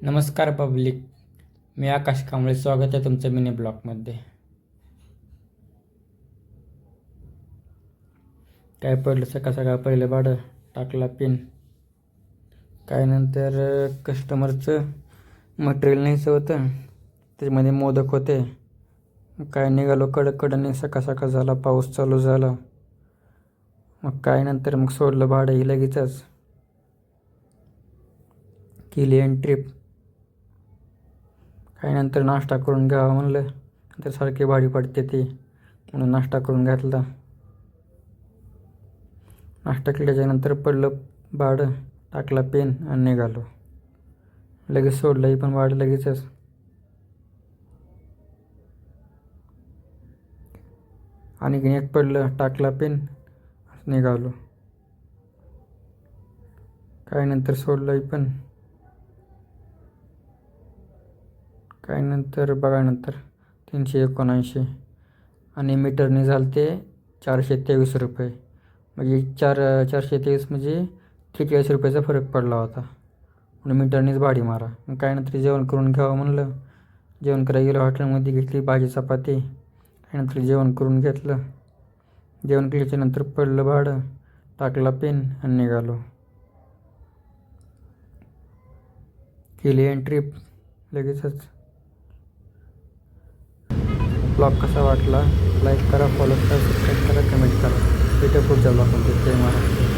नमस्कार पब्लिक, मी आकाश कांबळे. स्वागत आहे तुमचं मिनी ब्लॉगमध्ये. काय पडलं सकाळ सकाळ पहिलं भाडं टाकला पिन. काय नंतर कस्टमरचं मटेरियल न्यायचं होतं, त्याच्यामध्ये मोदक होते. काय निघालो कडकडने. सकाळ सकाळ झाला, पाऊस चालू झाला. मग काय नंतर सोडलं भाडं ही लगेचच. केली ट्रिप. काही नंतर नाश्ता करून घ्यावा म्हणलं, नंतर सारखी भाडी पडते ती, म्हणून नाश्ता करून घातला. नाश्ता केल्याच्यानंतर पडलं भाडं, टाकला पेन आणि निघालो. लगेच सोडलंही पण भाडं लगेचच. आणि एक पडलं, टाकला पेन, निघालो. काय नंतर सोडलंही पण. काय नंतर बघा, नंतर 379 आणि मीटरने झालं ते 423 रुपये. म्हणजे 423 म्हणजे 43 रुपयाचा फरक पडला होता. म्हणून मीटरनेच भाडी मारा. मग काय नंतर जेवण करून घ्यावं म्हणलं. जेवण करायला गेलं, हॉटेलमध्ये घेतली भाजी चपाती. त्यानंतर जेवण करून घेतलं. जेवण केल्याच्यानंतर पडलं भाडं, टाकला पेन आणि निघालो. केली ट्रिप लगेचच. ब्लॉग कसा वाटला लाईक करा, फॉलो करा, सबस्क्राईब करा, कमेंट करा. भेटू पुढच्या ब्लॉगमध्ये. जय महाराष्ट्र.